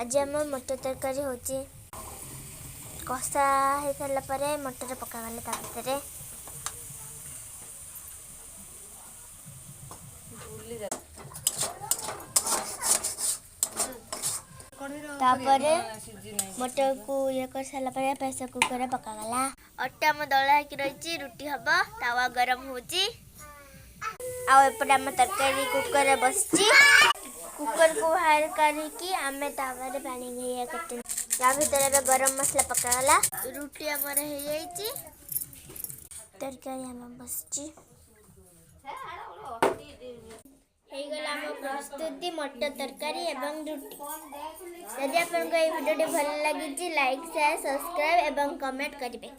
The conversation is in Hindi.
आज आम मटर तरकारी होची कषा हो सारा पर मटर पकागला ता भितर तापर मटर को ये कर सारा पर प्रेसर कुकर पकागला अटा आम दला होकर रही रुटी हम तावा गरम होची आउपटे आम तरकारी कुकर बसची कुकर को बाहर करके आम तावा पानी ये करते या भीतर गरम मसला पकागला रुटी आमर हो जाइए तरकारी आम बसची प्रस्तुति मटर तरकारी एवं रुटी यदि आपको ये वीडियो भल लगी लाइक शेयर सब्सक्राइब एवं कमेंट करेंगे।